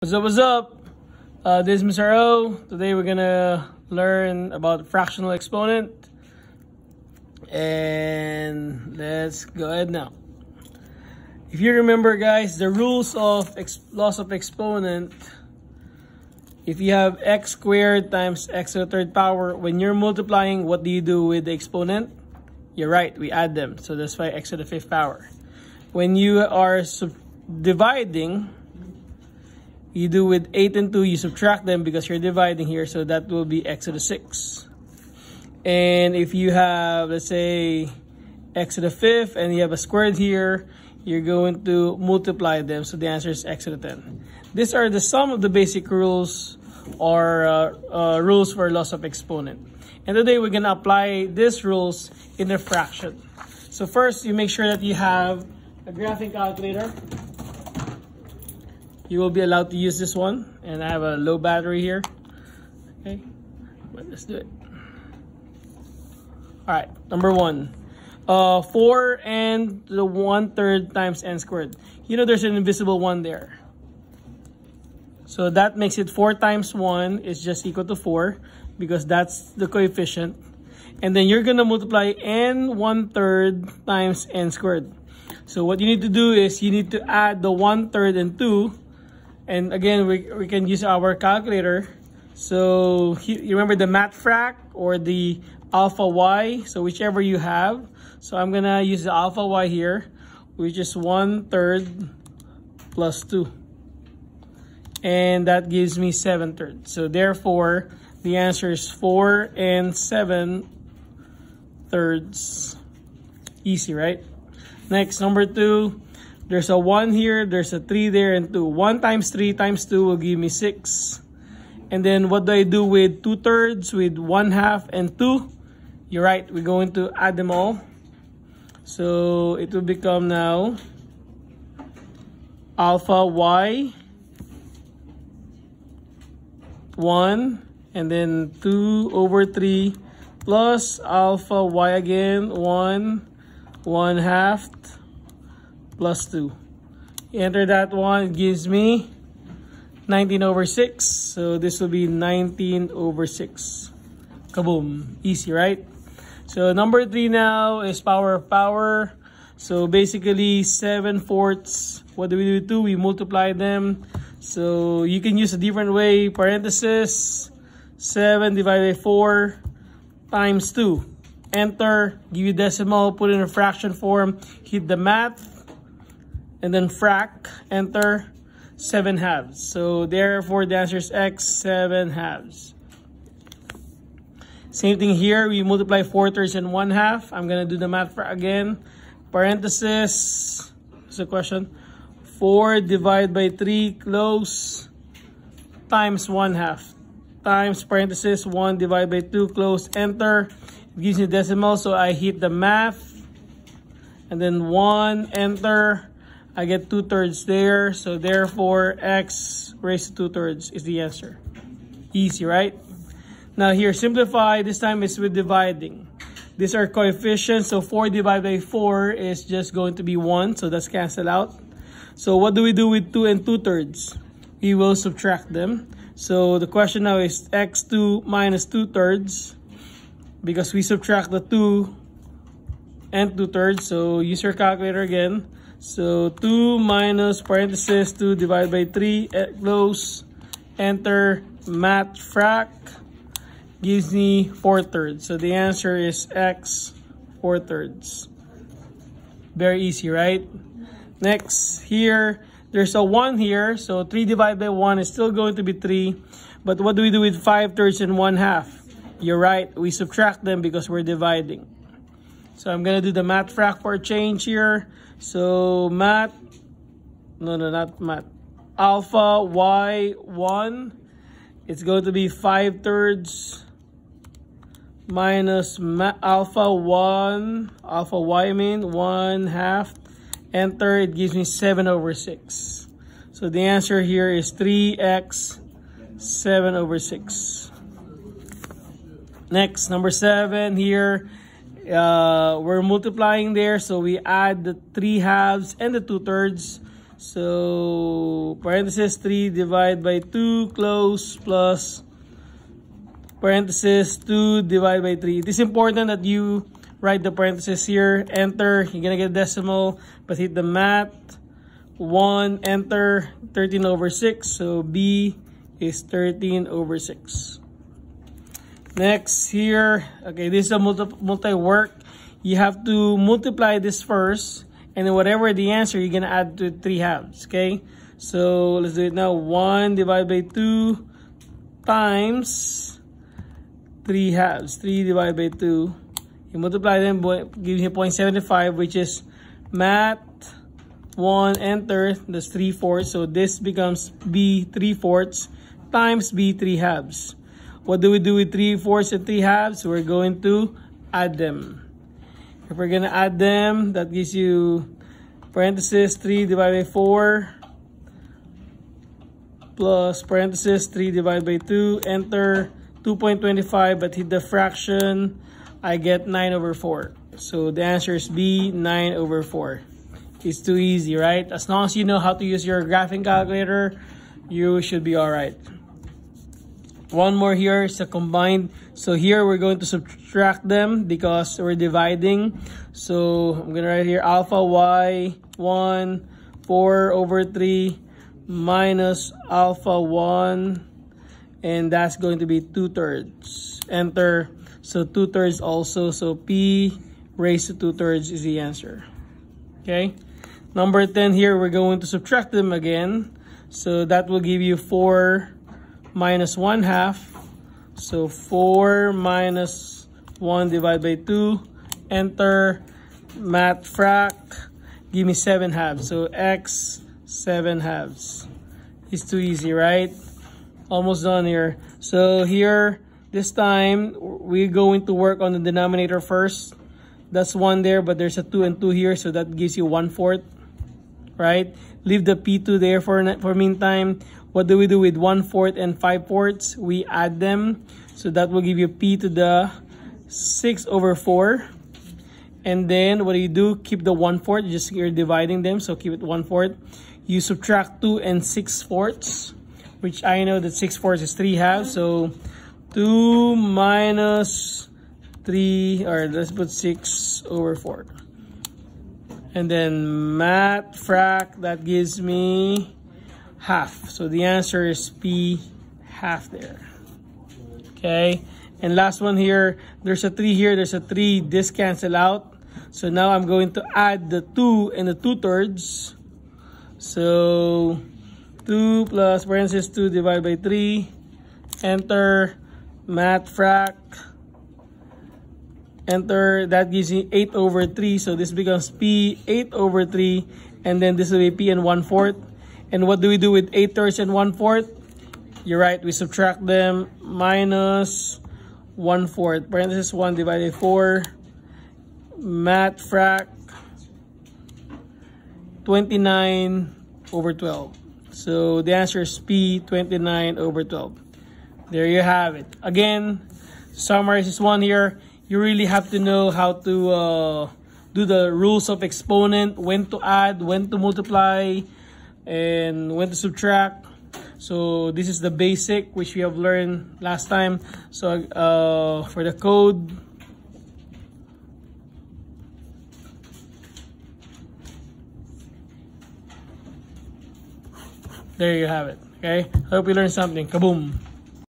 What's up, what's up? This is Mr. O. Today we're gonna learn about fractional exponent. And let's go ahead now. If you remember, guys, the rules of loss of exponent, if you have x squared times x to the third power, when you're multiplying, what do you do with the exponent? You're right, we add them. So that's why x to the fifth power. When you are dividing, you do with 8 and 2, you subtract them because you're dividing here, so that will be x to the 6. And if you have, let's say, x to the 5th and you have a squared here, you're going to multiply them, so the answer is x to the 10. These are the sum of the basic rules or rules for loss of exponent. And today we're going to apply these rules in a fraction. So first, you make sure that you have a graphing calculator. You will be allowed to use this one, and I have a low battery here. Okay, but let's do it. All right, number one, 4 and the 1/3 times n squared. You know there's an invisible 1 there, so that makes it 4 times 1 is just equal to 4 because that's the coefficient. And then you're gonna multiply n 1/3 times n squared. So what you need to do is you need to add the 1/3 and 2. And again, we can use our calculator. So you remember the math frac or the alpha y, so whichever you have. So I'm gonna use the alpha y here, which is 1/3 plus 2. And that gives me 7/3. So therefore, the answer is 4 and 7/3. Easy, right? Next, number 2. There's a 1 here, there's a 3 there, and 2. 1 times 3 times 2 will give me 6. And then what do I do with 2/3, with 1/2, and 2? You're right, we're going to add them all. So it will become now alpha y 1, and then 2/3 plus alpha y again 1, 1/2 plus 2. Enter that one, it gives me 19/6. So this will be 19/6. Kaboom. Easy, right? So number 3 now is power of power. So basically 7/4. What do we do with 2? We multiply them. So you can use a different way. Parenthesis 7 divided by 4 times 2. Enter, give you decimal, put in a fraction form, hit the math, and then frac, enter, 7/2. So therefore the answer is x 7/2. Same thing here, we multiply 4/3 and 1/2. I'm gonna do the math again. Parenthesis, what's the question? 4 divided by 3, close, times 1/2. Times parenthesis 1 divided by 2, close, enter. It gives me decimal, so I hit the math. And then 1, enter. I get 2/3 there, so therefore x raised to 2/3 is the answer. Easy, right? Now here, simplify. This time it's with dividing. These are coefficients, so 4 divided by 4 is just going to be 1, so that's canceled out. So what do we do with 2 and 2/3? We will subtract them. So the question now is x2 minus 2/3, because we subtract the 2 and 2/3, so use your calculator again. So 2 minus parenthesis 2 divided by 3, close, enter, math frac, gives me 4/3. So the answer is x 4/3. Very easy, right? Next, here, there's a 1 here. So 3 divided by 1 is still going to be 3. But what do we do with 5/3 and 1/2? You're right, we subtract them because we're dividing. So I'm going to do the math frac for a change here. So not math. Alpha y 1, it's going to be 5/3 minus alpha y, 1/2. Enter, it gives me 7/6. So the answer here is 3x 7/6. Next, number 7 here. We're multiplying there, so we add the 3/2 and the 2/3. So parenthesis 3 divided by 2 close plus parenthesis 2 divided by 3. It is important that you write the parenthesis here, enter, you're gonna get decimal, but hit the math, 1, enter, 13 over 6, so B is 13 over 6. Next here, okay, this is a multi-work. You have to multiply this first, and then whatever the answer, you're gonna add to 3 halves, okay? So let's do it now. 1 divided by 2 times 3 halves. 3 divided by 2. You multiply them, gives you 0.75, which is math 1, enter, that's 3/4. So this becomes B 3/4 times B 3 halves. What do we do with 3/4 and 3 halves? We're going to add them. If we're gonna add them, that gives you parenthesis 3 divided by 4 plus parenthesis 3 divided by 2, enter, 2.25, but hit the fraction, I get 9 over 4. So the answer is B, 9 over 4. It's too easy, right? As long as you know how to use your graphing calculator, you should be all right. One more here is a combined. So here we're going to subtract them because we're dividing. So I'm going to write here alpha y 1 4 over 3 minus alpha 1, and that's going to be 2/3. Enter. So 2/3 also. So P raised to 2/3 is the answer. Okay. Number 10 here, we're going to subtract them again. So that will give you 4 minus 1/2. So 4 minus 1 divided by 2. Enter. Math frac. Give me 7 halves. So X 7 halves. It's too easy, right? Almost done here. So here, this time, we're going to work on the denominator first. That's 1 there, but there's a 2 and 2 here. So that gives you 1/4. Right? Leave the P2 there for meantime. What do we do with 1/4 and 5/4? We add them. So that will give you P to the 6 over 4. And then what do you do? Keep the 1/4. You're dividing them. So keep it 1/4. You subtract 2 and 6/4, which I know that 6/4 is 3 halves. So 2 minus 3, or let's put 6 over 4. And then math frac, that gives me half. So the answer is P, half there. Okay. And last one here, there's a 3 here, there's a 3, this cancel out. So now I'm going to add the 2 and the 2/3. So 2 plus parenthesis 2 divided by 3. Enter. Math frac. Enter, that gives me 8 over 3. So this becomes P 8 over 3. And then this will be P and 1/4. And what do we do with 8/3 and 1/4? You're right, we subtract them. Minus 1/4. Parenthesis 1 divided by 4. Math frac. 29 over 12. So the answer is P, 29 over 12. There you have it. Again, to summarize this one here, you really have to know how to do the rules of exponent, when to add, when to multiply, and when to subtract. So this is the basic which we have learned last time. So for the code, there you have it. Okay, hope you learned something. Kaboom!